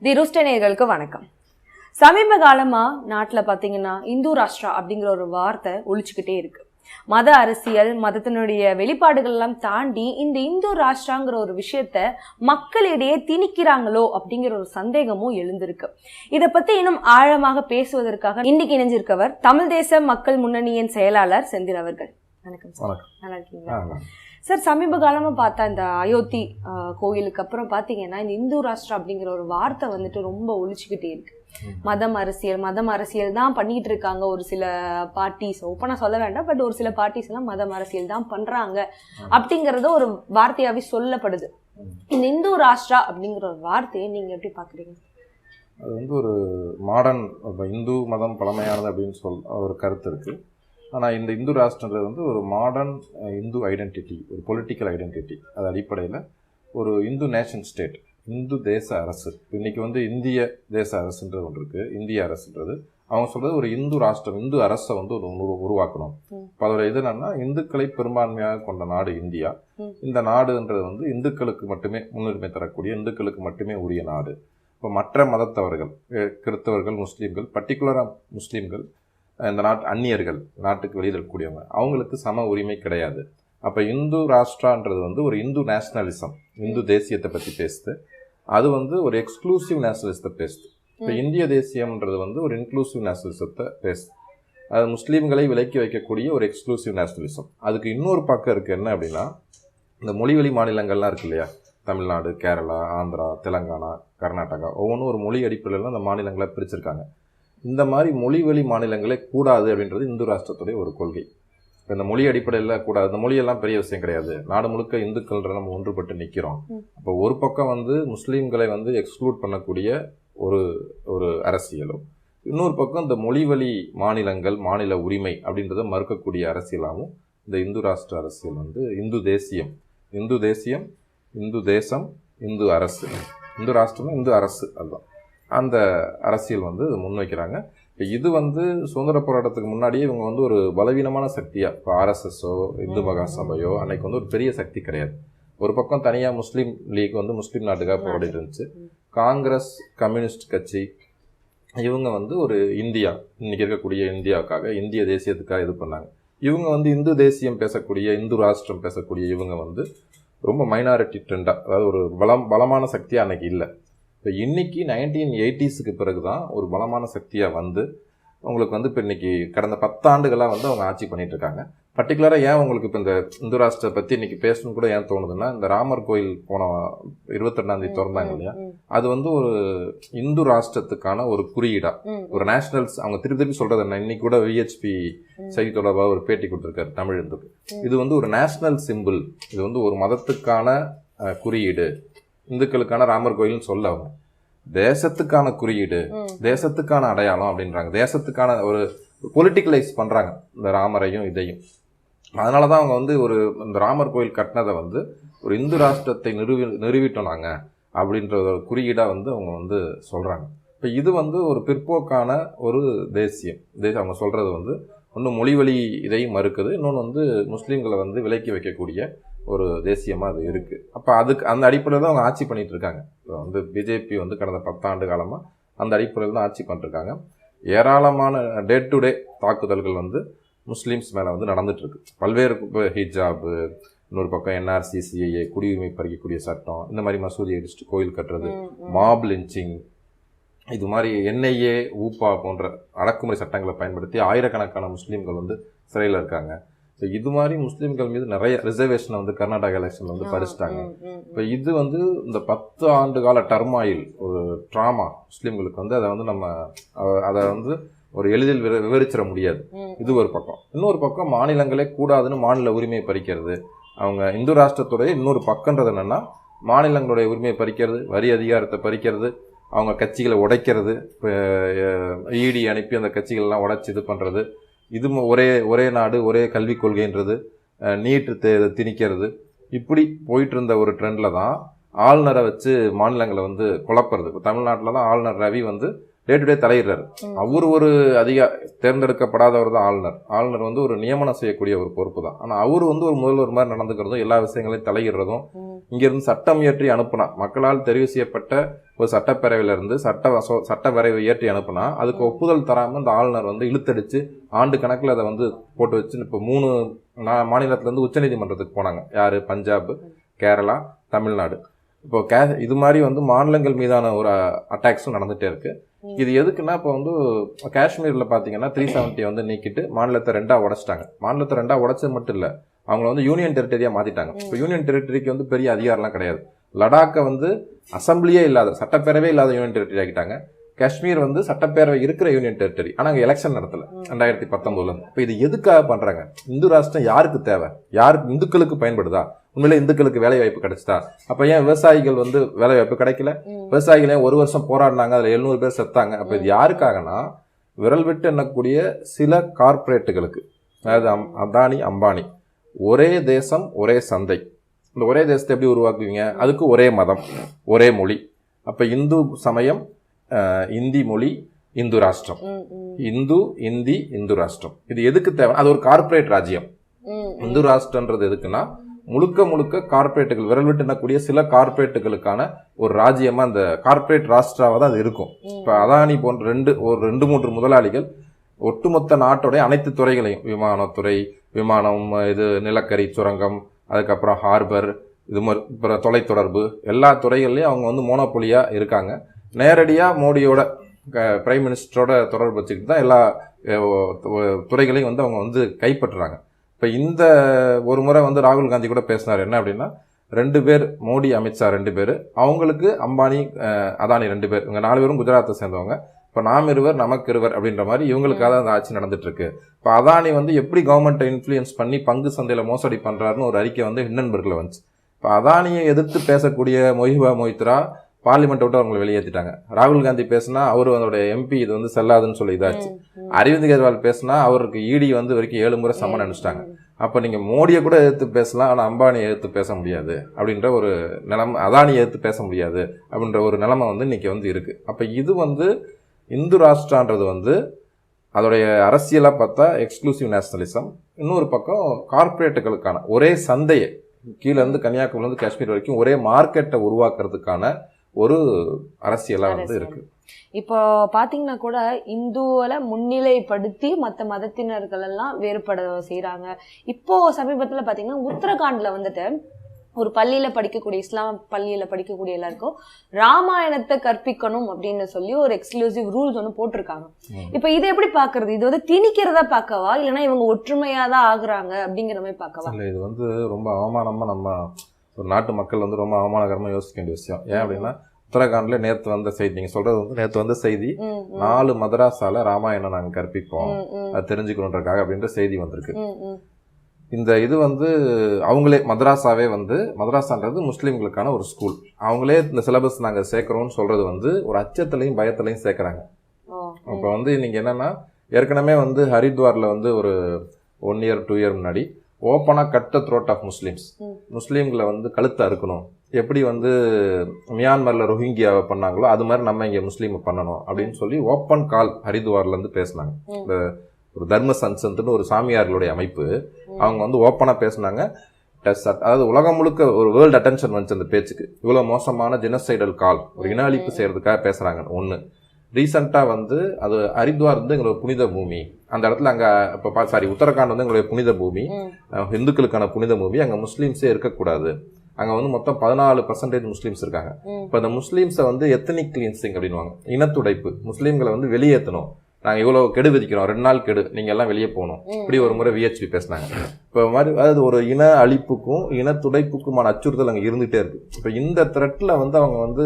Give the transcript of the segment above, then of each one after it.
தி rooster நேயர்களுக்கு வணக்கம். சமீப காலமா நாட்டில் பார்த்தீங்கன்னா இந்து ராஷ்டிரா அப்படிங்கிற ஒரு வார்த்தை ஒழிச்சுக்கிட்டே இருக்கு. மத அரசியல், மதத்தினுடைய வெளிப்பாடுகள் எல்லாம் தாண்டி இந்த இந்து ராஷ்டிராங்கிற ஒரு விஷயத்த மக்களிடையே திணிக்கிறாங்களோ அப்படிங்கிற ஒரு சந்தேகமும் எழுந்திருக்கு. இதை பத்தி இன்னும் ஆழமாக பேசுவதற்காக இன்னைக்கு இணைஞ்சிருக்கவர் தமிழ் தேச மக்கள் முன்னணியின் செயலாளர் செந்தில் அவர்கள். வணக்கம் சார். நல்லா இருக்கீங்களா சார்? சமீப காலமா பார்த்தா இந்த அயோத்தி கோயிலுக்கு அப்புறம் பாத்தீங்கன்னா இந்த இந்து ராஷ்டிரா அப்படிங்கிற ஒரு வார்த்தை வந்துட்டு ரொம்ப ஒழிச்சுக்கிட்டே இருக்கு. மதம் அரசியல் தான் பண்ணிட்டு இருக்காங்க ஒரு சில பார்ட்டிஸ். ஓப்பனா சொல்ல வேண்டாம், பட் ஒரு சில பார்ட்டிஸ் எல்லாம் மதம் அரசியல் தான் பண்றாங்க அப்படிங்கறது ஒரு வார்த்தையாவே சொல்லப்படுது. இந்த இந்து ராஷ்டிரா அப்படிங்கிற ஒரு வார்த்தையை நீங்க எப்படி பாக்குறீங்க? அது வந்து ஒரு மாடர்ன் இந்து மதம் பழமையானது அப்படின்னு ஒரு கருத்து இருக்கு. ஆனால் இந்த இந்து ராஷ்டிரன்றது வந்து ஒரு மாடர்ன் இந்து ஐடென்டிட்டி, ஒரு பொலிட்டிக்கல் ஐடென்டிட்டி. அது அடிப்படையில் ஒரு இந்து நேஷன் ஸ்டேட், இந்து தேச அரசு. இன்றைக்கி வந்து இந்திய தேச அரசுன்றது ஒன்று இருக்குது. இந்திய அரசுன்றது அவங்க சொல்கிறது ஒரு இந்து ராஷ்டிரம், இந்து அரசை வந்து உருவாக்கணும். இப்போ அதோட இது என்னன்னா, இந்துக்களை பெரும்பான்மையாக கொண்ட நாடு இந்தியா. இந்த நாடுன்றது வந்து இந்துக்களுக்கு மட்டுமே முன்னுரிமை தரக்கூடிய, இந்துக்களுக்கு மட்டுமே உரிய நாடு. இப்போ மற்ற மதத்தவர்கள், கிறிஸ்தவர்கள், முஸ்லீம்கள், பர்டிகுலராக முஸ்லீம்கள், இந்த அந்நியர்கள், நாட்டுக்கு வெளியில் இருக்கக்கூடியவங்க, அவங்களுக்கு சம உரிமை கிடையாது. அப்போ இந்து ராஷ்டிரான்றது வந்து ஒரு இந்து நேஷனலிசம், இந்து தேசியத்தை பற்றி பேசுது. அது வந்து ஒரு எக்ஸ்க்ளூசிவ் நேஷனலிசத்தை பேசுது. இப்போ இந்திய தேசியம்ன்றது வந்து ஒரு இன்க்ளூசிவ் நேஷனலிசத்தை பேசுது. அது முஸ்லீம்களை விலக்கி வைக்கக்கூடிய ஒரு எக்ஸ்க்ளூசிவ் நேஷனலிசம். அதுக்கு இன்னொரு பக்கம் இருக்குது. என்ன அப்படின்னா, இந்த மொழிவழி மாநிலங்கள்லாம் இருக்கு இல்லையா, தமிழ்நாடு, கேரளா, ஆந்திரா, தெலங்கானா, கர்நாடகா, ஒவ்வொன்றும் ஒரு மொழி அடிப்படையில் அந்த மாநிலங்களை பிரிச்சிருக்காங்க. இந்த மாதிரி மொழிவழி மாநிலங்களே கூடாது அப்படின்றது இந்து ராஷ்டிரத்துடைய ஒரு கொள்கை. இப்போ இந்த மொழி அடிப்படையில் கூடாது. இந்த மொழியெல்லாம் பெரிய விஷயம் கிடையாது. நாடு முழுக்க இந்துக்கள்ன்ற நம்ம ஒன்றுபட்டு நிற்கிறோம். அப்போ ஒரு பக்கம் வந்து முஸ்லீம்களை வந்து எக்ஸ்க்ளூட் பண்ணக்கூடிய ஒரு அரசியலும், இன்னொரு பக்கம் இந்த மொழிவழி மாநிலங்கள், மாநில உரிமை அப்படின்றத மறுக்கக்கூடிய அரசியலாகவும் இந்த இந்து ராஷ்டிர அரசியல் வந்து இந்து தேசியம், இந்து தேசம், இந்து அரசு, இந்து ராஷ்டிரம், இந்து அரசு, அதுதான் அந்த அரசியல் வந்து முன்வைக்கிறாங்க. இப்போ இது வந்து சுதந்திர போராட்டத்துக்கு முன்னாடியே இவங்க வந்து ஒரு பலவீனமான சக்தியாக, இப்போ ஆர்எஸ்எஸ்ஸோ இந்து மகாசபையோ அன்னைக்கு வந்து ஒரு பெரிய சக்தி கிடையாது. ஒரு பக்கம் தனியாக முஸ்லீம் லீக் வந்து முஸ்லீம் நாட்டுக்காக போராடிட்டு இருந்துச்சு. காங்கிரஸ், கம்யூனிஸ்ட் கட்சி, இவங்க வந்து ஒரு இந்தியா, இன்னைக்கு இருக்கக்கூடிய இந்தியாவுக்காக, இந்திய தேசியத்துக்காக இது பண்ணாங்க. இவங்க வந்து இந்து தேசியம் பேசக்கூடிய, இந்து ராஷ்டிரம் பேசக்கூடிய இவங்க வந்து ரொம்ப மைனாரிட்டி ட்ரெண்டாக, அதாவது ஒரு பலமான சக்தியாக அன்னைக்கு இல்லை. இப்போ இன்னைக்கு 1980s பிறகு தான் ஒரு பலமான சக்தியாக வந்து உங்களுக்கு வந்து இப்போ இன்னைக்கு கடந்த 10 ஆண்டுகளாக வந்து அவங்க ஆட்சி பண்ணிட்டு இருக்காங்க. பர்டிகுலராக ஏன் உங்களுக்கு இப்போ இந்த இந்து ராஷ்டிரத்தை பற்றி இன்னைக்கு பேசணும் கூட ஏன் தோணுதுன்னா, இந்த ராமர் கோயில் போன 22ஆம் தேதி திறந்தாங்க இல்லையா, அது வந்து ஒரு இந்து ராஷ்டிரத்துக்கான ஒரு குறியீடா, ஒரு நேஷனல்ஸ். அவங்க திருப்பி சொல்றது என்ன, இன்னைக்கு கூட விஹெச்பி செய்தி தொடர்பாக ஒரு பேட்டி கொடுத்துருக்காரு தமிழ் இந்துக்கு. இது வந்து ஒரு நேஷனல் சிம்பிள், இது வந்து ஒரு மதத்துக்கான குறியீடு. இந்துக்களுக்கான ராமர் கோயில்னு சொல்ல அவங்க தேசத்துக்கான குறியீடு, தேசத்துக்கான அடையாளம் அப்படின்றாங்க. தேசத்துக்கான ஒரு பொலிட்டிக்கலைஸ் பண்றாங்க இந்த ராமரையும் இதையும். அதனாலதான் அவங்க வந்து இந்த ராமர் கோயில் கட்டினதை வந்து ஒரு இந்து ராஷ்டிரத்தை நிறுவிட்டோம் நாங்க அப்படின்ற ஒரு குறியீடா வந்து அவங்க வந்து சொல்றாங்க. இப்ப இது வந்து ஒரு பிற்போக்கான ஒரு தேசியம். அவங்க சொல்றது வந்து ஒன்று மொழிவழி இதையும் மறுக்குது, இன்னொன்று வந்து முஸ்லீம்களை வந்து விலக்கி வைக்கக்கூடிய ஒரு தேசியமா அது இருக்கு. அப்ப அதுக்கு அந்த அடிப்படையில் தான் அவங்க ஆட்சி பண்ணிட்டு இருக்காங்க. வந்து பிஜேபி வந்து கடந்த 10 ஆண்டு காலமா அந்த அடிப்படையில் தான் ஆட்சி பண்ணிட்டு இருக்காங்க. ஏராளமான டே டு டே தாக்குதல்கள் வந்து முஸ்லீம்ஸ் மேல வந்து நடந்துட்டு இருக்கு. பல்வேறு ஹிஜாப், இன்னொரு பக்கம் என்ஆர்சி, சிஏஏ, குடியுரிமை பறிக்கக்கூடிய சட்டம், இந்த மாதிரி மசூதி அடிச்சுட்டு கோயில் கட்டுறது, மாப் லிஞ்சிங், இது மாதிரி என்ஐஏ, ஊப்பா போன்ற அடக்குமுறை சட்டங்களை பயன்படுத்தி ஆயிரக்கணக்கான முஸ்லீம்கள் வந்து சிறையில் இருக்காங்க. இது மாதிரி முஸ்லீம்கள் மீது நிறைய ரிசர்வேஷனை வந்து கர்நாடகா எலெக்ஷன்ல வந்து பறிச்சிட்டாங்க. இப்போ இது வந்து இந்த 10 ஆண்டு கால டர்மாயில் ஒரு ட்ராமா முஸ்லீம்களுக்கு வந்து அதை வந்து ஒரு எளிதில் விவரிச்சிட முடியாது. இது ஒரு பக்கம். இன்னொரு பக்கம் மாநிலங்களே கூடாதுன்னு மாநில உரிமையை பறிக்கிறது. அவங்க இந்து ராஷ்டிரத்துடைய இன்னொரு பக்கம்ன்றது என்னன்னா, மாநிலங்களுடைய உரிமையை பறிக்கிறது, வரி அதிகாரத்தை பறிக்கிறது, அவங்க கட்சிகளை உடைக்கிறது, இடி அனுப்பி அந்த கட்சிகள்லாம் உடைச்சி இது பண்றது, இது ஒரே நாடு ஒரே கல்விக் கொள்கைன்றது, நீட்டு திணிக்கிறது, இப்படி போயிட்டு இருந்த ஒரு ட்ரெண்ட்ல தான் ஆளுநரை வச்சு மாநிலங்களை வந்து குழப்பறது. இப்போ தமிழ்நாட்டில் தான் ஆளுநர் ரவி வந்து டே டு டே தலையிடுறாரு. அவர் ஒரு தேர்ந்தெடுக்கப்படாதவர் தான் ஆளுநர். ஆளுநர் வந்து ஒரு நியமனம் செய்யக்கூடிய ஒரு பொறுப்பு தான். ஆனால் அவர் வந்து ஒரு முதல்வர் மாதிரி நடந்துக்கிறதும் எல்லா விஷயங்களையும் தலையிடுறதும், இங்கிருந்து சட்டம் இயற்றி அனுப்புனா, மக்களால் தெரிவு செய்யப்பட்ட ஒரு சட்டப்பேரவையிலிருந்து சட்ட வரைவை இயற்றி அனுப்புனா அதுக்கு ஒப்புதல் தராமல் இந்த ஆளுநர் வந்து இழுத்தடிச்சு ஆண்டு கணக்கில் அதை வந்து போட்டு வச்சு இப்போ 3 மாநிலத்திலேருந்து உச்சநீதிமன்றத்துக்கு போனாங்க. யார்? பஞ்சாப், கேரளா, தமிழ்நாடு. இப்போ இது மாதிரி வந்து மாநிலங்கள் மீதான ஒரு அட்டாக்ஸும் நடந்துகிட்டே இருக்கு. இது எதுக்குன்னா, இப்போ வந்து காஷ்மீரில் பார்த்தீங்கன்னா 370 வந்து நீக்கிட்டு மாநிலத்தை 2ஆக உடைச்சிட்டாங்க. மாநிலத்தை 2ஆக உடைச்சது மட்டும் இல்லை, அவங்கள வந்து யூனியன் டெரிட்டரியாக மாற்றிட்டாங்க. இப்போ யூனியன் டெரிட்டரிக்கு வந்து பெரிய அதிகாரம்லாம் கிடையாது. லடாக்கை வந்து அசம்பிளியே இல்லாத, சட்டப்பேரவை இல்லாத யூனியன் டெரிட்டரி ஆக்கிட்டாங்க. காஷ்மீர் வந்து சட்டப்பேரவை இருக்கிற யூனியன் டெரிட்டரி. ஆனால் அங்கே எலெக்ஷன் நடத்தல 2019. இப்போ இது எதுக்காக பண்ணுறாங்க? இந்து ராஷ்டிரம் யாருக்கு தேவை? யாருக்கு? இந்துக்களுக்கு பயன்படுதா? உண்மையிலே இந்துக்களுக்கு வேலை வாய்ப்பு கிடைச்சிட்டா? அப்போ ஏன் விவசாயிகள் வந்து வேலை வாய்ப்பு கிடைக்கல? விவசாயிகளே 1 வருஷம் போராடினாங்க, அதில் 700 பேர் செத்தாங்க. அப்போ இது யாருக்காகனா, விரல் விட்டு எண்ணக்கூடிய சில கார்பரேட்டுகளுக்கு, அதாவது அதானி, அம்பானி. ஒரே தேசம் ஒரே சந்தை. இந்த ஒரே தேசத்தை எப்படி உருவாக்குவீங்க? அதுக்கு ஒரே மதம், ஒரே மொழி. அப்போ இந்து சமயம், இந்தி மொழி, இந்து ராஷ்டிரம். இந்து, இந்தி, இந்து ராஷ்டிரம். இது எதுக்கு தேவை? அது ஒரு கார்பரேட் ராஜ்யம். இந்து ராஷ்டிரன்றது எதுக்குன்னா, முழுக்க கார்பரேட்டுகள், விரல் விட்டு எண்ணக்கூடிய சில கார்பரேட்டுகளுக்கான ஒரு ராஜ்யமா அந்த கார்பரேட் ராஷ்டிராவா தான் அது இருக்கும். இப்போ அதானி போன்ற 2-3 முதலாளிகள் ஒட்டுமொத்த நாட்டோடைய அனைத்து துறைகளையும், விமானத்துறை, விமானம், இது நிலக்கரி, சுரங்கம், அதுக்கப்புறம் ஹார்பர், இது மாதிரி அப்புறம் தொலைத்தொடர்பு, எல்லா துறைகள்லையும் அவங்க வந்து மோனோபொலியா இருக்காங்க. நேரடியாக மோடியோட பிரைம் மினிஸ்டரோட தொடர்பு வச்சுக்கிட்டு தான் எல்லா துறைகளையும் வந்து அவங்க வந்து கைப்பற்றுறாங்க. இப்போ இந்த ஒரு முறை வந்து ராகுல் காந்தி கூட பேசினார். என்ன அப்படின்னா, 2 பேர், மோடி, அமித்ஷா 2 பேர், அவங்களுக்கு அம்பானி, அதானி 2 பேர், இவங்க 4 பேரும் குஜராத்தை சேர்ந்தவங்க. இப்போ நாம் இருவர் நமக்கு இருவர் அப்படின்ற மாதிரி இவங்களுக்காக அந்த ஆட்சி நடந்துட்டு இருக்கு. இப்போ அதானி வந்து எப்படி கவர்மெண்ட்டை இன்ஃப்ளூயன்ஸ் பண்ணி பங்கு சந்தையில் மோசடி பண்ணுறாருன்னு ஒரு அறிக்கை வந்து ஹிண்டன்பர்கில் வந்துச்சு. இப்போ அதானியை எதிர்த்து பேசக்கூடிய மொஹிபா மொய்த்ரா பார்லிமெண்ட் விட்டு அவங்களை வெளியேற்றிட்டாங்க. ராகுல் காந்தி பேசினா அவரு அதோடைய எம்பி இது வந்து செல்லாதுன்னு சொல்லி இதாச்சு. அரவிந்த் கெஜ்ரிவால் பேசினா அவருக்கு இடி வந்து வரைக்கும் 7 முறை சம்மன் அனுப்பிச்சிட்டாங்க. அப்போ நீங்கள் மோடியை கூட எதிர்த்து பேசலாம், ஆனால் அம்பானியை எதிர்த்து பேச முடியாது அப்படின்ற ஒரு நிலைமை, அதானியை எதிர்த்து பேச முடியாது அப்படின்ற ஒரு நிலைமை வந்து இன்னைக்கு வந்து இருக்கு. அப்போ இது வந்து இந்து ராஷ்டிரான்றது வந்து அதோடைய அரசியலாக பார்த்தா எக்ஸ்க்ளூசிவ் நேஷனலிசம். இன்னொரு பக்கம் கார்பரேட்டுகளுக்கான ஒரே சந்தையை, கீழேருந்து கன்னியாகுமரிலேருந்து காஷ்மீர் வரைக்கும் ஒரே மார்க்கெட்டை உருவாக்குறதுக்கான ஒரு அரசியலா வந்து இருக்கு. இப்போ பாத்தீங்கன்னா கூட இந்துவை முன்னிலைப்படுத்தி மற்ற மதத்தினர்கள் எல்லாம் வேறுபட செய்யறாங்க. இப்போ சமீபத்துல பாத்தீங்கன்னா உத்தரகாண்ட்ல வந்துட்டு ஒரு பள்ளியில படிக்கக்கூடிய, இஸ்லாம் பள்ளியில படிக்கக்கூடிய எல்லாருக்கும் ராமாயணத்தை கற்பிக்கணும் அப்படின்னு சொல்லி ஒரு எக்ஸ்க்ளூசிவ் ரூல்ஸ் ஒன்று போட்டிருக்காங்க. இப்ப இதை எப்படி பாக்குறது? இது வந்து திணிக்கிறதா பார்க்கவா, இல்லைன்னா இவங்க ஒற்றுமையாதான் ஆகுறாங்க அப்படிங்கிற மாதிரி பார்க்கவா? இல்ல, இது வந்து ரொம்ப அவமானமா, நம்ம ஒரு நாட்டு மக்கள் வந்து ரொம்ப அவமானகரமா யோசிக்க வேண்டிய விஷயம். ஏன் அப்படின்னா, உத்தரகாண்ட்ல நேற்று வந்த செய்தி, நீங்க சொல்றது வந்து நேற்று வந்த செய்தி, 4 மதராசால ராமாயணம் நாங்க கற்பிப்போம், அது தெரிஞ்சுக்கணுன்றக்காக அப்படின்ற செய்தி வந்திருக்கு. இந்த இது வந்து அவங்களே மதராசாவே வந்து, மதராசான்றது முஸ்லீம்களுக்கான ஒரு ஸ்கூல், அவங்களே இந்த சிலபஸ் நாங்கள் சேர்க்கிறோம்னு சொல்றது வந்து ஒரு அச்சத்திலையும் பயத்திலையும் சேர்க்குறாங்க. இப்போ வந்து நீங்க என்னன்னா, ஏற்கனவே வந்து ஹரித்வாரில் வந்து ஒரு 1 இயர் 2 இயர் முன்னாடி ஓப்பனாக கட் த த்ரோட் ஆஃப் முஸ்லீம்களை வந்து கழுத்தை அறுக்கணும், எப்படி வந்து மியான்மரில் ரோஹிங்கியாவை பண்ணாங்களோ அது மாதிரி நம்ம இங்கே முஸ்லீமை பண்ணணும் அப்படின்னு சொல்லி ஓப்பன் கால் ஹரித்வார்லேருந்து பேசினாங்க. இந்த ஒரு தர்ம சன்சன்ட்னு ஒரு சாமியார்களுடைய அமைப்பு, அவங்க வந்து ஓப்பனாக பேசினாங்க. அதாவது உலகம் முழுக்க ஒரு வேர்ல்டு அட்டென்ஷன் வந்துச்சு அந்த பேச்சுக்கு. இவ்வளோ மோசமான ஜெனோசைடல் கால், ஒரு இன அழிப்பு செய்யறதுக்காக பேசுகிறாங்க. ஒன்று ரீசெண்டாக வந்து அது ஹரித்வார் வந்து எங்களோட புனித பூமி, அந்த இடத்துல அங்கே இப்போ உத்தரகாண்ட் வந்து எங்களுடைய புனித பூமி, இந்துக்களுக்கான புனித பூமி, அங்கே முஸ்லீம்ஸே இருக்கக்கூடாது. அங்கே வந்து மொத்தம் 14% முஸ்லீம்ஸ் இருக்காங்க. இப்போ அந்த முஸ்லீம்ஸை வந்து எத்தனிக் கிளீன்சிங் அப்படின்வாங்க, இனத்துடைப்பு, முஸ்லீம்களை வந்து வெளியேற்றணும், நாங்கள் இவ்வளோ கெடு விதிக்கிறோம், 2 நாள் கெடு, நீங்கள் எல்லாம் வெளியே போகணும், இப்படி ஒரு முறை விஹெச்பி பேசினாங்க. இப்போ மாதிரி அதாவது ஒரு இன அழிப்புக்கும் இன துடைப்புக்குமான அச்சுறுத்தல் அங்கே இருந்துகிட்டே இருக்கு. இப்போ இந்த த்ரெட்டில் வந்து அவங்க வந்து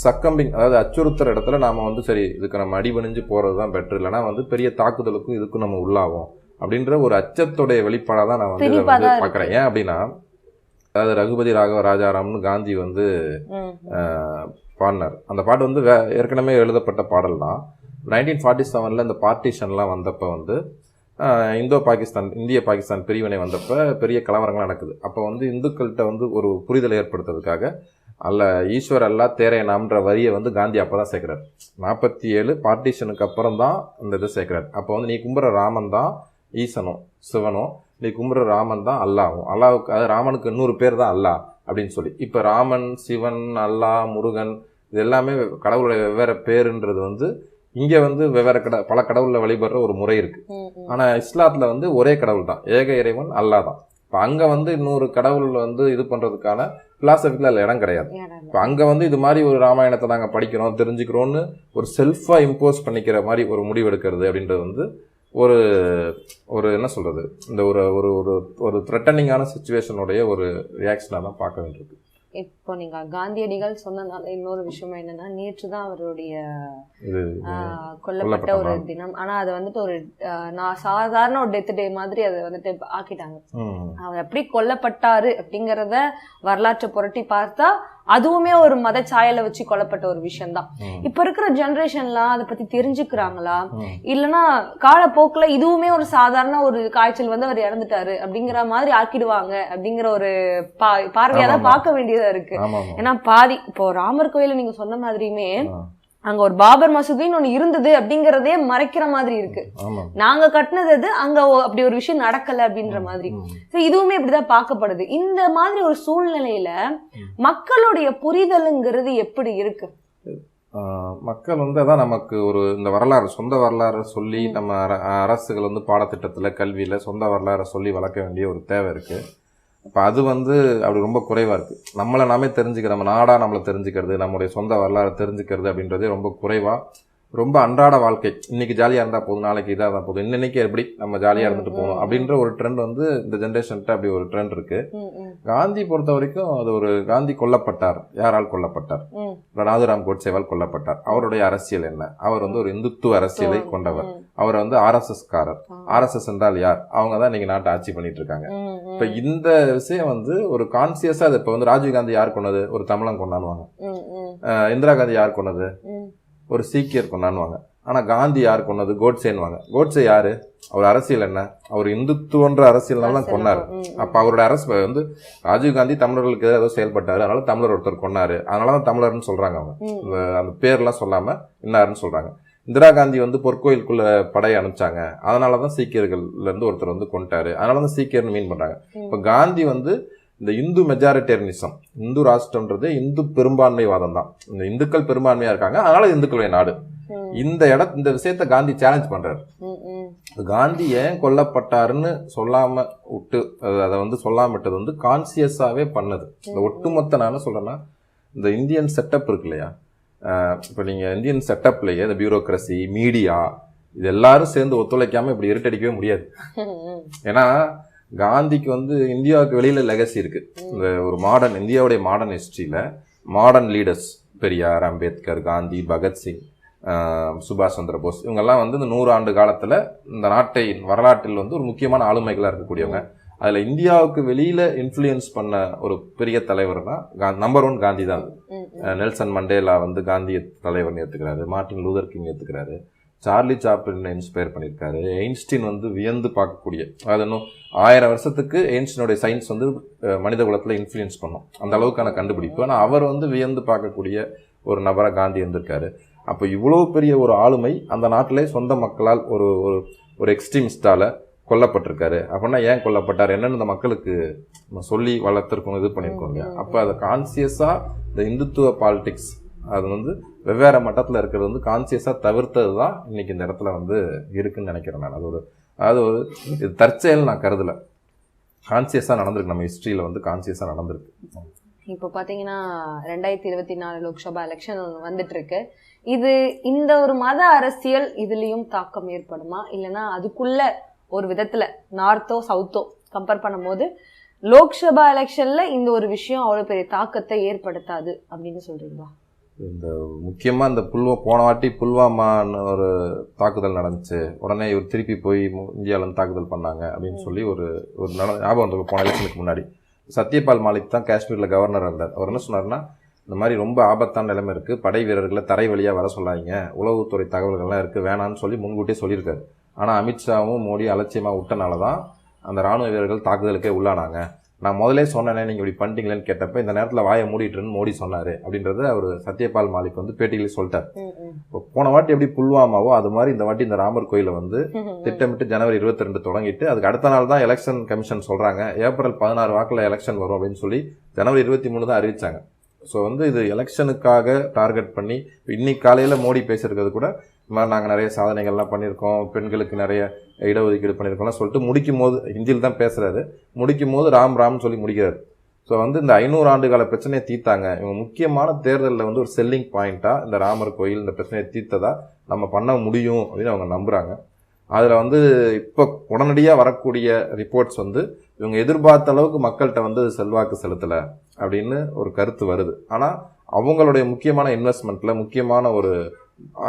சக்கம்பிங், அதாவது அச்சுறுத்துற இடத்துல நாம வந்து சரி இதுக்கு நம்ம அடிபணிஞ்சு போறது தான் பெட்டர், இல்லைன்னா வந்து பெரிய தாக்குதலுக்கும் இதுக்கும் நம்ம உள்ளாகும் அப்படின்ற ஒரு அச்சத்துடைய வெளிப்பாடாக தான் நான் வந்து பார்க்குறேன். ஏன் அப்படின்னா, அதாவது ரகுபதி ராகவ ராஜாராம்னு காந்தி வந்து பாடினார். அந்த பாட்டு வந்து ஏற்கனவே எழுதப்பட்ட பாடல் தான். 1947 இந்த பார்ட்டிஷன்லாம் வந்தப்போ வந்து இந்திய பாகிஸ்தான் பிரிவினை வந்தப்போ பெரிய கலவரங்கள் நடக்குது. அப்போ வந்து இந்துக்கள்கிட்ட வந்து ஒரு புரிதலை ஏற்படுத்துறதுக்காக அல்ல ஈஸ்வர் அல்லா தேரே நாம்ன்ற வரியை வந்து காந்தி அப்பதான் சேர்க்கிறார். 47 பார்ட்டிஷனுக்கு அப்புறம் தான் இந்த இதை சேர்க்கிறார். அப்போ வந்து நீ கும்புற ராமன் தான் ஈசனும் சிவனும், நீ கும்புற ராமன் தான் அல்லாவும், அல்லாவுக்கு அது ராமனுக்கு இன்னொரு பேர் தான் அல்லா அப்படின்னு சொல்லி. இப்போ ராமன், சிவன், அல்லா, முருகன் இது எல்லாமே கடவுளுடைய வெவ்வேறு பேருன்றது வந்து இங்க வந்து வெவ்வேறு பல கடவுளை வழிபடுற ஒரு முறை இருக்கு. ஆனா இஸ்லாத்துல வந்து ஒரே கடவுள் தான், ஏக இறைவன் அல்லா தான். இப்போ அங்க வந்து இன்னொரு கடவுள் வந்து இது பண்றதுக்கான பிலாசபிக்கல அதில் இடம் கிடையாது. இப்போ அங்க வந்து இது மாதிரி ஒரு ராமாயணத்தை நாங்கள் படிக்கிறோம் தெரிஞ்சுக்கிறோன்னு ஒரு செல்ஃபா இம்போஸ் பண்ணிக்கிற மாதிரி ஒரு முடிவு எடுக்கிறது அப்படின்றது வந்து ஒரு ஒரு என்ன சொல்றது, இந்த ஒரு ஒரு ஒரு த்ரெட்டனிங்கான சுச்சுவேஷனுடைய ஒரு ரியாக்ஷனாக தான் பார்க்க வேண்டியிருக்கு. இப்போ நீங்க காந்தியடிகள் சொன்னதுனால இன்னொரு விஷயம் என்னன்னா, நேற்று தான் அவருடைய கொல்லப்பட்ட ஒரு தினம். ஆனா அது வந்துட்டு ஒரு சாதாரண ஒரு டெத் டே மாதிரி அதை வந்துட்டு ஆக்கிட்டாங்க. அவர் எப்படி கொல்லப்பட்டாரு அப்படிங்கறத வரலாற்றை புரட்டி பார்த்தா அதுவுமே ஒரு மத சாயலை வச்சு கொல்லப்பட்ட ஒரு விஷயம் தான். இப்ப இருக்கிற ஜெனரேஷன்லாம் அதை பத்தி தெரிஞ்சுக்கிறாங்களா, இல்லைன்னா காலப்போக்குல இதுவுமே ஒரு சாதாரண ஒரு காய்ச்சல் வந்து அவர் இறந்துட்டாரு அப்படிங்கிற மாதிரி ஆக்கிடுவாங்க அப்படிங்கிற ஒரு பார்வையாதான் பார்க்க வேண்டியதா இருக்கு. ஏன்னா பாதி இப்போ ராமர் கோயில நீங்க சொன்ன மாதிரியுமே அங்க ஒரு பாபர் மசூதின்னு ஒண்ணு இருந்தது அப்படிங்கறதே மறைக்கிற மாதிரி இருக்கு. நாங்க கட்டினது அது, அங்க அப்படி ஒரு விஷயம் நடக்கல அப்படின்ற மாதிரி. இதுவுமே இப்படிதான் பார்க்கப்படுது. இந்த மாதிரி ஒரு சூழ்நிலையில மக்களுடைய புரிதலுங்கிறது எப்படி இருக்கு? மக்கள் வந்து அதான் நமக்கு ஒரு இந்த வரலாறு, சொந்த வரலாறு சொல்லி நம்ம அரசுகள் வந்து பாடத்திட்டத்துல கல்வியில சொந்த வரலாறை சொல்லி வளர்க்க வேண்டிய ஒரு தேவை இருக்கு. இப்போ அது வந்து அப்படி ரொம்ப குறைவாக இருக்குது. நம்மளை நாமே தெரிஞ்சுக்கிற, நம்ம நாடாக நம்மளை தெரிஞ்சுக்கிறது, நம்மளுடைய சொந்த வரலாறு தெரிஞ்சுக்கிறது அப்படின்றதே ரொம்ப குறைவாக, ரொம்ப அன்றாட வாழ்க்கை. இன்னைக்கு ஜாலியாக இருந்தால் போதும், நாளைக்கு இதாக இருந்தால் போதும், இன்னைக்கு எப்படி நம்ம ஜாலியாக இருந்துட்டு போகணும் அப்படின்ற ஒரு ட்ரெண்ட் வந்து இந்த ஜென்ரேஷன்கிட்ட அப்படி ஒரு ட்ரெண்ட் இருக்கு. காந்தி பொறுத்த வரைக்கும் அது ஒரு காந்தி கொல்லப்பட்டார். யாரால் கொல்லப்பட்டார்? நாதுராம் கோட்சேவால் கொல்லப்பட்டார். அவருடைய அரசியல் என்ன? அவர் வந்து ஒரு இந்துத்துவ அரசியலை கொண்டவர். அவர் வந்து RSS காரர். RSS என்றால் யார்? அவங்க தான் இன்னைக்கு நாட்டை ஆட்சி பண்ணிட்டு இருக்காங்க. இப்ப இந்த விஷயம் வந்து ஒரு கான்சியஸா, இப்ப வந்து ராஜீவ்காந்தி யார் கொண்டது? ஒரு தமிழன் கொண்டாடுவாங்க. இந்திரா காந்தி யார் கொண்டது? ஒரு சீக்கியர் கொண்டாடுவாங்க. ஆனா காந்தி யார் கொண்டது? கோட்சேன்வாங்க. கோட்சே யாரு? அவர் அரசியல் என்ன? அவர் இந்துத்துவன்ற அரசியல்னால தான் கொண்டாரு. அப்ப அவரோட அரசு வந்து ராஜீவ்காந்தி தமிழர்களுக்கு ஏதோ செயல்பட்டாரு, அதனால தமிழர் ஒருத்தர் கொண்டாரு, அதனாலதான் தமிழர்னு சொல்றாங்க. அவங்க அந்த பேர்லாம் சொல்லாம இன்னாருன்னு சொல்றாங்க. இந்திரா காந்தி வந்து பொற்கோயிலுக்குள்ள படை அனுப்பிச்சாங்க, அதனாலதான் சீக்கியர்கள்ல இருந்து ஒருத்தர் வந்து கொண்டாரு, அதனாலதான் சீக்கியர்னு மீன் பண்றாங்க. இப்ப காந்தி வந்து இந்த இந்து மெஜாரிட்டேரியனிசம், இந்து ராஷ்டிரம்ன்றது இந்து பெரும்பான்மைவாதம் தான். இந்த இந்துக்கள் பெரும்பான்மையா இருக்காங்க, அதனால இந்துக்களுடைய நாடு. இந்த விஷயத்த காந்தி சேலஞ்ச் பண்றாரு. காந்தி ஏன் கொல்லப்பட்டாருன்னு சொல்லாம விட்டு அதை வந்து சொல்லாம விட்டது வந்து கான்சியஸாவே பண்ணது. இந்த ஒட்டுமொத்த நான் என்ன சொல்றேன்னா, இந்த இந்தியன் செட்டப் இருக்கு இல்லையா, இப்போ நீங்கள் இந்தியன் செட்டப்லேயே இந்த பியூரோக்ரசி, மீடியா, இது எல்லாரும் சேர்ந்து ஒத்துழைக்காம இப்படி இருட்டடிக்கவே முடியாது. ஏன்னா காந்திக்கு வந்து இந்தியாவுக்கு வெளியில லெகசி இருக்கு. இந்த ஒரு மாடர்ன் இந்தியாவுடைய மாடர்ன் ஹிஸ்டரியில மாடர்ன் லீடர்ஸ் பெரியார், அம்பேத்கர், காந்தி, பகத்சிங், சுபாஷ் சந்திர போஸ், இவங்கெல்லாம் வந்து இந்த 100 ஆண்டு காலத்துல இந்த நாட்டை வரலாற்றில் வந்து ஒரு முக்கியமான ஆளுமைகளா இருக்கக்கூடியவங்க. அதுல இந்தியாவுக்கு வெளியில இன்ஃப்ளூயன்ஸ் பண்ண ஒரு பெரிய தலைவர்னா நம்பர் 1 காந்தி தான். நெல்சன் மண்டேலா வந்து காந்திய தலைவர்னு ஏத்துக்கிறாரு, மார்ட்டின் லூதர் கிங் ஏத்துக்கிறாரு, சார்லி சாப்ளின் இன்ஸ்பயர் பண்ணியிருக்காரு, எயின்ஸ்டீன் வந்து வியந்து பார்க்கக்கூடிய, அது இன்னும் 1000 வருஷத்துக்கு எயின்ஸ்டீனுடைய சயின்ஸ் வந்து மனித குலத்துல இன்ஃப்ளூயன்ஸ் பண்ணும், அந்த அளவுக்கான கண்டுபிடிப்பு. ஆனா அவர் வந்து வியந்து பார்க்கக்கூடிய ஒரு நபரா காந்தி இருந்திருக்காரு. அப்ப இவ்வளவு பெரிய ஒரு ஆளுமை அந்த நாட்டிலே சொந்த மக்களால் ஒரு எக்ஸ்ட்ரீமிஸ்டால கொல்லப்பட்டிருக்காரு. அப்படின்னா ஏன் கொல்லப்பட்டார் என்னன்னு இந்த மக்களுக்கு சொல்லி வளர்த்துருக்கணும், இது பண்ணியிருக்கோம் இல்லையா. அப்போ அதை கான்சியஸா இந்த இந்துத்துவ பாலிடிக்ஸ் அது வந்து வெவ்வேறு மட்டத்தில் இருக்கிறது வந்து கான்சியஸா தவிர்த்தது தான் இன்னைக்கு இந்த இடத்துல வந்து இருக்குன்னு நினைக்கிறேன் நான். அது ஒரு இது தற்செயல் நான் கருதல, கான்சியஸா நடந்திருக்கு. நம்ம ஹிஸ்டரியில வந்து கான்சியஸா நடந்திருக்கு. இப்போ பாத்தீங்கன்னா 2024 லோக்சபா எலெக்ஷன் வந்துட்டு இருக்கு. இது இந்த ஒரு மத அரசியல் இதுலயும் தாக்கம் ஏற்படுமா, இல்லைன்னா அதுக்குள்ள ஒரு விதத்துல நார்த்தோ சவுத்தோ கம்பேர் பண்ணும்போது லோக்சபா எலெக்ஷன்ல இந்த ஒரு விஷயம் அவ்வளவு பெரிய தாக்கத்தை ஏற்படுத்தாது அப்படின்னு சொல்றீங்களா? இந்த முக்கியமா இந்த போன வாட்டி புல்வாமான்னு ஒரு தாக்குதல் நடந்துச்சு, உடனே இவர் திருப்பி போய் இந்தியாவில இருந்து தாக்குதல் பண்ணாங்க அப்படின்னு சொல்லி ஒரு ஞாபகம் வந்து போன எலெக்ஷனுக்கு முன்னாடி சத்யபால் மாலிக் தான் காஷ்மீர்ல கவர்னர் இருந்தார். அவர் என்ன சொன்னார்னா, இந்த மாதிரி ரொம்ப ஆபத்தான நிலைமை இருக்கு, படை வீரர்களை தரை வழியா வர சொல்லாதீங்க, உளவுத்துறை தகவல்கள்லாம் இருக்கு, வேணான்னு சொல்லி முன்கூட்டியே சொல்லியிருக்காரு. ஆனா அமித்ஷாவும் மோடி அலட்சியமா விட்டனாலதான் அந்த ராணுவ வீரர்கள் தாக்குதலுக்கே உள்ளானாங்க. நான் முதலே சொன்னேனே நீங்கள் இப்படி பண்ணிட்டீங்களேன்னு கேட்டப்ப இந்த நேரத்தில் வாயை மூடிட்டுன்னு மோடி சொன்னார் அப்படின்றத அவர் சத்யபால் மாலிக் வந்து பேட்டியிலே சொல்லிட்டார். இப்போ போன வாட்டி எப்படி புல்வாமாவோ அது மாதிரி இந்த வாட்டி இந்த ராமர் கோயிலை வந்து திட்டமிட்டு ஜனவரி 22 தொடங்கிட்டு அதுக்கு அடுத்த நாள் தான் எலெக்ஷன் கமிஷன் சொல்கிறாங்க ஏப்ரல் 16 வாக்கில் எலெக்ஷன் வரும் அப்படின்னு சொல்லி ஜனவரி 23 தான் அறிவிச்சாங்க. ஸோ வந்து இது எலெக்ஷனுக்காக டார்கெட் பண்ணி இன்னைக்கு காலையில் மோடி பேசுறது கூட இந்த மாதிரி நாங்கள் நிறைய சாதனைகள்லாம் பண்ணியிருக்கோம், பெண்களுக்கு நிறைய இடஒதுக்கீடு பண்ணியிருக்கோம்லாம் சொல்லிட்டு முடிக்கும் போது ஹிந்தியில் தான் பேசுகிறாரு. முடிக்கும் போது ராம்னு சொல்லி முடிக்கிறாரு. ஸோ வந்து இந்த 500 ஆண்டுகால பிரச்சனையை தீர்த்தாங்க, இவங்க முக்கியமான தேர்தலில் வந்து ஒரு செல்லிங் பாயிண்ட்டாக இந்த ராமர் கோயில் இந்த பிரச்சனையை தீர்த்ததா நம்ம பண்ண முடியும் அப்படின்னு அவங்க நம்புகிறாங்க. அதில் வந்து இப்போ உடனடியாக வரக்கூடிய ரிப்போர்ட்ஸ் வந்து இவங்க எதிர்பார்த்த அளவுக்கு மக்கள்கிட்ட வந்து செல்வாக்கு செலுத்தலை அப்படின்னு ஒரு கருத்து வருது. ஆனால் அவங்களுடைய முக்கியமான இன்வெஸ்ட்மெண்ட்டில் முக்கியமான ஒரு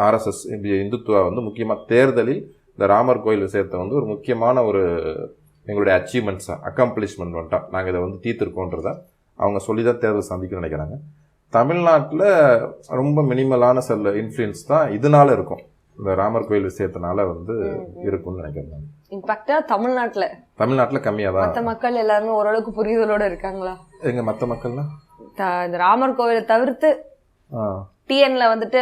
ஆர்எஸ்எஸ் இந்துத்துவா வந்து முக்கியமாக தேர்தலில் இந்த ராமர் கோயில் விஷயத்தை வந்து ஒரு முக்கியமான ஒரு எங்களுடைய அச்சீவ்மெண்ட்ஸாக அக்கம்ப்ளிஷ்மெண்ட் வந்துட்டா நாங்கள் இதை வந்து தீர்த்திருக்கோன்றதை அவங்க சொல்லி தான் தேர்தல் சந்திக்கணும்னு நினைக்கிறாங்க. தமிழ்நாட்டில் ரொம்ப மினிமலான சில இன்ஃப்ளூயன்ஸ் தான் இதனால இருக்கும், இந்த ராமர் கோயில் விஷயத்தினால வந்து இருக்கும்னு நினைக்கிறேன். இன்ஃபேக்டா தமிழ்நாட்டுல கம்மியா தான் மற்ற மக்கள் எல்லாருமே ஓரளவுக்கு புரிதலோட இருக்காங்களா? எங்க மற்ற மக்கள்னா இந்த ராமர் கோயிலை தவிர்த்து டிஎன்ல வந்துட்டு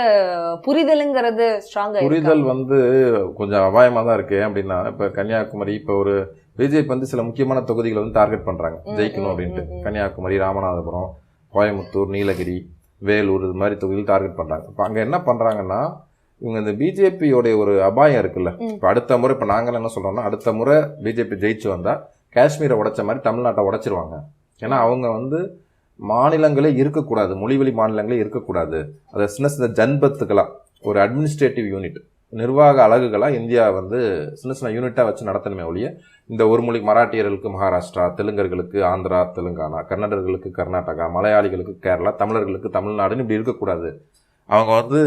புரிதலுங்கிறது ஸ்ட்ராங்கா புரிதல் வந்து கொஞ்சம் அபாயமா தான் இருக்கு. அப்படின்னா இப்ப கன்னியாகுமரி இப்ப ஒரு பிஜேபி வந்து சில முக்கியமான தொகுதிகளை வந்து டார்கெட் பண்றாங்க ஜெயிக்கணும் அப்படின்ட்டு. கன்னியாகுமரி, ராமநாதபுரம், கோயம்புத்தூர், நீலகிரி, வேலூர் இது மாதிரி தொகுதிகள் டார்கெட் பண்றாங்க. இப்ப அங்க என்ன பண்றாங்கன்னா இவங்க இந்த பிஜேபியோடைய ஒரு அபாயம் இருக்குல்ல, இப்ப அடுத்த முறை இப்ப நாங்கள் என்ன சொல்றோம்னா அடுத்த முறை பிஜேபி ஜெயிச்சு வந்தா காஷ்மீரை உடைச்ச மாதிரி தமிழ்நாட்டை உடைச்சிருவாங்க. ஏன்னா அவங்க வந்து மாநிலங்களே இருக்கக்கூடாது, மொழிவழி மாநிலங்களே இருக்கக்கூடாது, அதை சின்ன சின்ன ஜன்பத்துக்களா ஒரு அட்மினிஸ்ட்ரேட்டிவ் யூனிட் நிர்வாக அலகுகளா இந்தியா வந்து சின்ன சின்ன யூனிட்டா வச்சு நடத்தணுமே ஒழிய இந்த ஒரு மொழி மராட்டியர்களுக்கு மகாராஷ்டிரா, தெலுங்கர்களுக்கு ஆந்திரா தெலுங்கானா, கன்னடர்களுக்கு கர்நாடகா, மலையாளிகளுக்கு கேரளா, தமிழர்களுக்கு தமிழ்நாடுன்னு இப்படி இருக்கக்கூடாது. அவங்க வந்து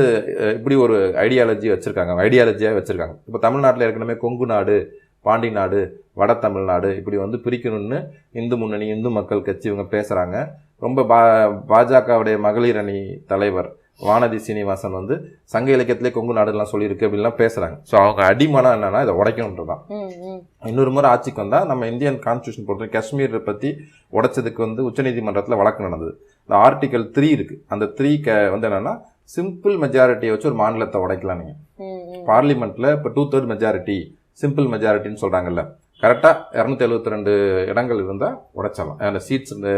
இப்படி ஒரு ஐடியாலஜியாக வச்சுருக்காங்க. இப்போ தமிழ்நாட்டில் ஏற்கனவே கொங்கு நாடு, பாண்டி நாடு, வட தமிழ்நாடு இப்படி வந்து பிரிக்கணும்னு இந்து முன்னணி, இந்து மக்கள் கட்சி இவங்க பேசுகிறாங்க. ரொம்ப பாஜகவுடைய மகளிர் அணி தலைவர் வானதி சீனிவாசன் வந்து சங்க இலக்கியத்திலே கொங்கு நாடுலாம் சொல்லியிருக்கு அப்படின்லாம் பேசுகிறாங்க. ஸோ அவங்க அடிமனம் என்னன்னா இதை உடைக்கணுன்றதான். இன்னொரு முறை ஆட்சிக்கு வந்தால் நம்ம இந்தியன் கான்ஸ்டியூஷன் பொறுத்த காஷ்மீரை பற்றி உடைச்சதுக்கு வந்து உச்சநீதிமன்றத்தில் வழக்கு நடந்தது. இந்த ஆர்டிகல் 3 இருக்குது. அந்த 3 வந்து என்னன்னா சிம்பிள் மெஜாரிட்டியை வச்சு ஒரு மாநிலத்தை உடைக்கலாம். நீங்கள் பார்லிமெண்ட்ல இப்போ 2/3 மெஜாரிட்டி சிம்பிள் மெஜாரிட்டின்னு சொல்றாங்கல்ல, கரெக்டாக 272 இடங்கள் இருந்தால் உடைச்சிடலாம். அந்த சீட்ஸ் இந்த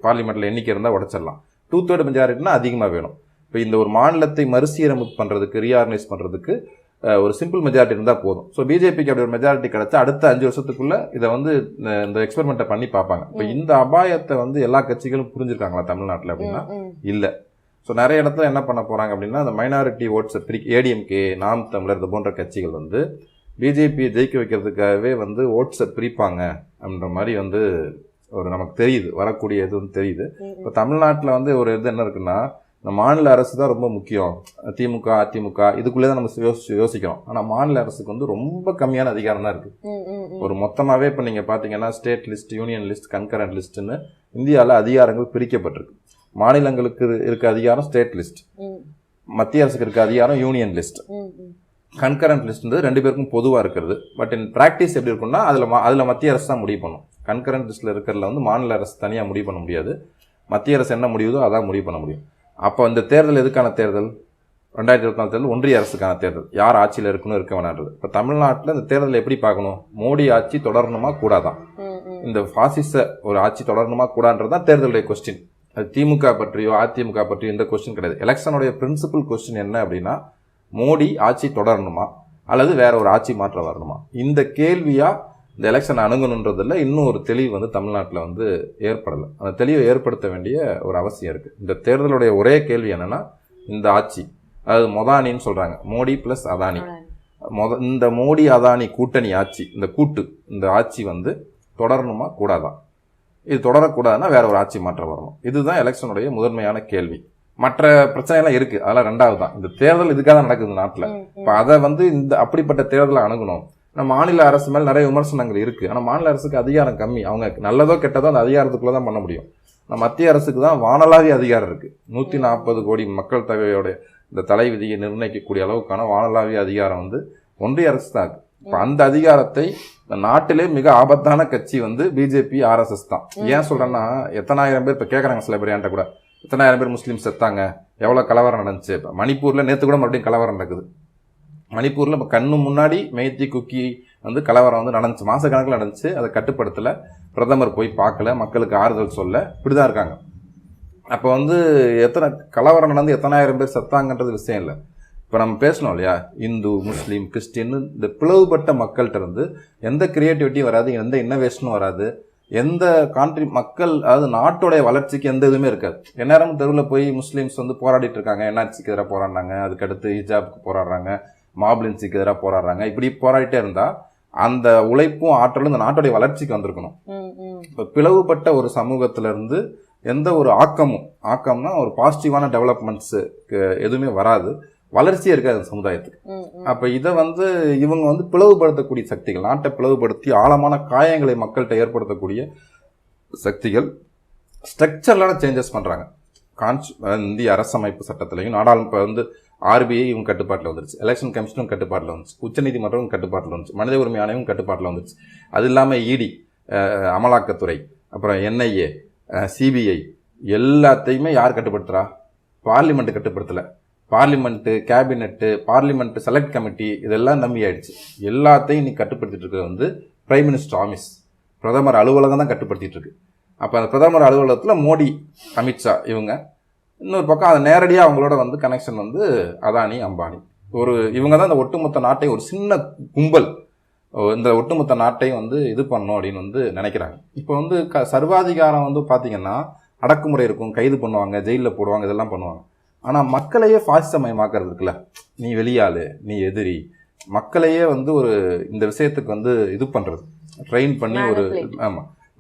பார்லிமெண்ட்ல எண்ணிக்கை இருந்தால் உடைச்சிடலாம். 2/3 மெஜாரிட்டினா அதிகமாக வேணும். இப்போ இந்த ஒரு மாநிலத்தை மறுசீரமைப்பு பண்ணுறதுக்கு, ரீஆர்கனைஸ் பண்ணுறதுக்கு ஒரு சிம்பிள் மெஜாரிட்டி இருந்தால் போதும். ஸோ பிஜேபிக்கு அப்படி ஒரு மெஜாரிட்டி கிடைச்சா அடுத்த 5 வருஷத்துக்குள்ள இதை வந்து இந்த எக்ஸ்பெரிமெண்ட்டை பண்ணி பார்ப்பாங்க. இப்போ இந்த அபாயத்தை வந்து எல்லா கட்சிகளும் புரிஞ்சிருக்காங்களா தமிழ்நாட்டில் அப்படின்னா இல்லை. ஸோ நிறைய இடத்துல என்ன பண்ண போகிறாங்க அப்படின்னா அந்த மைனாரிட்டி ஓட்ஸை ஏடிஎம்கே, நாம் தமிழர் இது போன்ற கட்சிகள் வந்து பிஜேபியை ஜெயிக்க வைக்கிறதுக்காகவே வந்து ஓட்ஸை பிரிப்பாங்க அப்படின்ற மாதிரி வந்து ஒரு நமக்கு தெரியுது, வரக்கூடிய இது வந்து தெரியுது. இப்போ தமிழ்நாட்டில் வந்து ஒரு இது என்ன இருக்குன்னா இந்த மாநில அரசு தான் ரொம்ப முக்கியம். திமுக, அதிமுக இதுக்குள்ளே தான் நம்ம யோசிக்கிறோம். ஆனால் மாநில அரசுக்கு வந்து ரொம்ப கம்மியான அதிகாரம் தான் இருக்குது. ஒரு மொத்தமாகவே இப்போ நீங்கள் பார்த்தீங்கன்னா state list, union list, concurrent லிஸ்ட்டுன்னு இந்தியாவில் அதிகாரங்கள் பிரிக்கப்பட்டிருக்கு. மாநிலங்களுக்கு இருக்க அதிகாரம் ஸ்டேட் லிஸ்ட், மத்திய அரசுக்கு இருக்க அதிகாரம் யூனியன் லிஸ்ட். கன்கரண்ட் லிஸ்ட் ரெண்டு பேருக்கும் பொதுவாக இருக்கிறது. பட் இன் ப்ராக்டிஸ் எப்படி இருக்குன்னா அதில் மத்திய அரசு தான் முடிவு பண்ணும். கன்கரண்ட் லிஸ்ட்டில் இருக்கிறதுல வந்து மாநில அரசு தனியாக முடிவு பண்ண முடியாது. மத்திய அரசு என்ன முடியுதோ அதான் முடிவு பண்ண முடியும். அப்போ இந்த தேர்தல் எதுக்கான தேர்தல்? 2024 தேர்தல் ஒன்றிய அரசுக்கான தேர்தல். யார் ஆட்சியில் இருக்கணும், இருக்க வேணான்றது. இப்போ தமிழ்நாட்டில் இந்த தேர்தலை எப்படி பார்க்கணும்? மோடி ஆட்சி தொடரணுமா கூடாதான், இந்த பாசிச ஒரு ஆட்சி தொடரணுமா கூடான்றது தான் தேர்தலுடைய கொஸ்டின். அது திமுக பற்றியோ அதிமுக பற்றியோ இந்த கொஸ்டின் கிடையாது. எலெக்ஷனுடைய பிரின்சிபல் கொஸ்டின் என்ன அப்படின்னா மோடி ஆட்சி தொடரணுமா அல்லது வேற ஒரு ஆட்சி மாற்றம் வரணுமா? இந்த கேள்வியா இந்த எலெக்ஷன் அணுகணுன்றதுல இன்னும் ஒரு தெளிவு வந்து தமிழ்நாட்டில் வந்து ஏற்படலை. அந்த தெளிவை ஏற்படுத்த வேண்டிய ஒரு அவசியம் இருக்குது. இந்த தேர்தலுடைய ஒரே கேள்வி என்னன்னா இந்த ஆட்சி, அதாவது மொதானின்னு சொல்றாங்க, மோடி பிளஸ் அதானி, இந்த மோடி அதானி கூட்டணி ஆட்சி, இந்த ஆட்சி வந்து தொடரணுமா கூடாதா? இது தொடரக்கூடாதுன்னா வேற ஒரு ஆட்சி மாற்றம் வரணும். இதுதான் எலெக்ஷனுடைய முதன்மையான கேள்வி. மற்ற பிரச்சனைலாம் இருக்கு, அதெல்லாம் ரெண்டாவது தான். இந்த தேர்தல் இதுக்காக தான் நடக்குது நாட்டில். இப்போ அதை வந்து இந்த அப்படிப்பட்ட தேர்தலை அணுகணும். நம்ம மாநில அரசு மேல் நிறைய விமர்சனங்கள் இருக்கு. ஆனால் மாநில அரசுக்கு அதிகாரம் கம்மி. அவங்க நல்லதோ கெட்டதோ அந்த அதிகாரத்துக்குள்ள தான் பண்ண முடியும். நம்ம மத்திய அரசுக்கு தான் வானளாவிய அதிகாரம் இருக்கு. 140 கோடி மக்கள் தொகையோட இந்த தலை விதியை நிர்ணயிக்கக்கூடிய அளவுக்கான வானளாவிய அதிகாரம் வந்து ஒன்றிய அரசு தான் இருக்கு. இப்போ அந்த அதிகாரத்தை இந்த நாட்டிலே மிக ஆபத்தான கட்சி வந்து பிஜேபி RSS தான். ஏன் சொல்றேன்னா, எத்தனாயிரம் பேர் இப்ப கேக்குறாங்க சில பேர் என்கிட்ட கூட, எத்தனாயிரம் பேர் முஸ்லீம் செத்தாங்க, எவ்வளவு கலவரம் நடந்துச்சு. இப்ப மணிப்பூர்ல நேத்து கூட மறுபடியும் கலவரம் நடக்குது. மணிப்பூர்ல இப்ப கண்ணு முன்னாடி மெய்தி குக்கி வந்து கலவரம் வந்து நடந்துச்சு, மாச கணக்கில் நடந்துச்சு. அதை கட்டுப்படுத்தல, பிரதமர் போய் பார்க்கல, மக்களுக்கு ஆறுதல் சொல்ல, இப்படிதான் இருக்காங்க. அப்ப வந்து எத்தனை கலவரம் நடந்து எத்தனாயிரம் பேர் செத்தாங்கன்றது விஷயம் இல்லை. இப்போ நம்ம பேசணும் இல்லையா, இந்து முஸ்லீம் கிறிஸ்டின் இந்த பிளவுபட்ட மக்கள்கிட்ட இருந்து எந்த கிரியேட்டிவிட்டியும் வராது, எந்த இன்னோவேஷனும் வராது, எந்த மக்கள் அதாவது நாட்டோடைய வளர்ச்சிக்கு எந்த இதுவுமே இருக்காது. எந்நேரமும் தெருவில் போய் முஸ்லீம்ஸ் வந்து போராடிட்டு இருக்காங்க, என்ஆர்சிக்கு எதிராக போராடுறாங்க, அதுக்கடுத்து ஹிஜாப்க்கு போராடுறாங்க, மாப்ளின்ஸுக்கு எதிராக போராடுறாங்க. இப்படி போராடிட்டே இருந்தா அந்த உழைப்பும் ஆற்றலும் இந்த நாட்டுடைய வளர்ச்சிக்கு வந்திருக்கணும். இப்போ பிளவுபட்ட ஒரு சமூகத்துல இருந்து எந்த ஒரு ஆக்கம்னா ஒரு பாசிட்டிவான டெவலப்மெண்ட்ஸ் எதுவுமே வராது, வளர்ச்சியே இருக்காது சமுதாயத்துக்கு. அப்ப இதை வந்து இவங்க வந்து பிளவுபடுத்தக்கூடிய சக்திகள், நாட்டை பிளவுபடுத்தி ஆழமான காயங்களை மக்கள்கிட்ட ஏற்படுத்தக்கூடிய சக்திகள் ஸ்ட்ரக்சரலான சேஞ்சஸ் பண்றாங்க. இந்திய அரசமைப்பு சட்டத்திலையும் நாடாளுமன்ற வந்து RBI இவங்க கட்டுப்பாட்டில் வந்துருச்சு, எலெக்ஷன் கமிஷனும் கட்டுப்பாட்டில் வந்துச்சு, உச்சநீதிமன்றம் கட்டுப்பாட்டில் வந்துச்சு, மனித உரிமை ஆணையம் கட்டுப்பாட்டில் வந்துச்சு. அது இல்லாமல் ED அமலாக்கத்துறை, அப்புறம் NIA, CBI எல்லாத்தையுமே யார் கட்டுப்படுத்துறா? பார்லிமெண்ட் கட்டுப்படுத்தலை. Parliament, cabinet, parliament select committee இதெல்லாம் நம்பி ஆயிடுச்சு. எல்லாத்தையும் நீ கட்டுப்படுத்திட்டு இருக்கிறது வந்து பிரைம் மினிஸ்டர் ஆஃபீஸ், பிரதமர் அலுவலகம் தான் கட்டுப்படுத்திட்டு இருக்கு. அப்போ அந்த பிரதமர் அலுவலகத்தில் மோடி, அமித்ஷா இவங்க, இன்னொரு பக்கம் அது நேரடியாக அவங்களோட வந்து கனெக்ஷன் வந்து அதானி, அம்பானி, இவங்க தான் இந்த ஒட்டுமொத்த நாட்டை ஒரு சின்ன கும்பல் இந்த ஒட்டுமொத்த நாட்டையும் வந்து இது பண்ணணும் அப்படின்னு வந்து நினைக்கிறாங்க. இப்போ வந்து சர்வாதிகாரம் வந்து பார்த்தீங்கன்னா அடக்குமுறை இருக்கும், கைது பண்ணுவாங்க, ஜெயிலில் போடுவாங்க, இதெல்லாம் பண்ணுவாங்க. ஆனால் மக்களையே பாசிசமயமாக்குறது இருக்குல்ல, நீ வெளியாளு, நீ எதிரி, மக்களையே வந்து ஒரு இந்த விஷயத்துக்கு வந்து இது பண்ணுறது, ட்ரெயின் பண்ணி ஒரு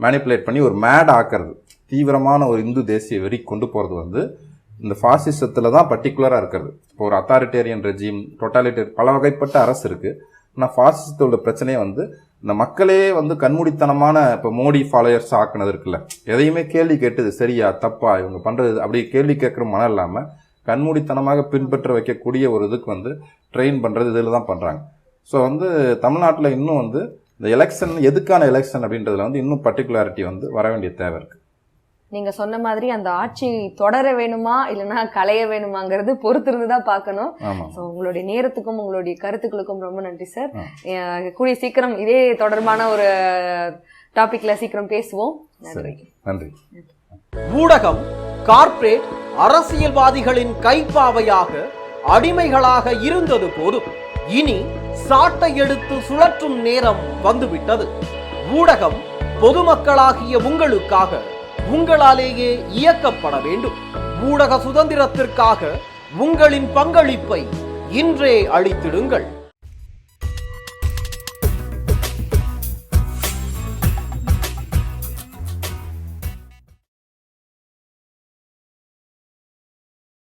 மேனிப்புலேட் பண்ணி ஒரு மேட் ஆக்கிறது, தீவிரமான ஒரு இந்து தேசிய வெறி கொண்டு போகிறது வந்து இந்த ஃபாசிசத்தில் தான் பர்டிகுலராக இருக்கிறது. இப்போ ஒரு அத்தாரிட்டேரியன் ரெஜிம், டோட்டாலிட்டேரியன், பல வகைப்பட்ட அரசு இருக்குது. ஆனால் ஃபாசிசத்தோட பிரச்சனையே வந்து இந்த மக்களே வந்து கண்மூடித்தனமான இப்போ மோடி ஃபாலோயர்ஸ் ஆக்குனது இருக்குல்ல, எதையுமே கேள்வி கேட்டது சரியா தப்பா இவங்க பண்ணுறது அப்படி கேள்வி கேட்குற மனம் இல்லாமல் கண்மூடித்தனமாக பின்பற்ற வைக்கக்கூடிய ஒரு இதுக்கு வந்து ட்ரெயின் பண்ணுறது இதில் தான் பண்ணுறாங்க. ஸோ வந்து தமிழ்நாட்டில் இன்னும் வந்து இந்த எலெக்ஷன் எதுக்கான எலெக்ஷன் அப்படின்றதுல வந்து இன்னும் பர்டிகுலாரிட்டி வந்து வர வேண்டிய தேவை இருக்கு. நீங்க சொன்ன மாதிரி அந்த ஆட்சி தொடர வேணுமா இல்லைன்னா களைய வேணுமாங்கிறது பொறுத்திருந்து தான் பார்க்கணும். உங்களுடைய நேரத்துக்கும் உங்களுடைய கருத்துக்களுக்கும் ரொம்ப நன்றி சார். கூடிய சீக்கிரம் இதே தொடர்பான ஒரு டாபிக்ல சீக்கிரம் பேசுவோம். நன்றி. ஊடகம் கார்ப்பரேட் அரசியல்வாதிகளின் கைப்பாவையாக அடிமைகளாக இருந்தது போதும், இனி சாட்டை எடுத்து சுழற்றும் நேரம் வந்துவிட்டது. ஊடகம் பொதுமக்களாகிய உங்களுக்காக, உங்களாலேயே இயக்கப்பட வேண்டும். ஊடக சுதந்திரத்திற்காக உங்களின் பங்களிப்பை இன்றே அளித்திடுங்கள்.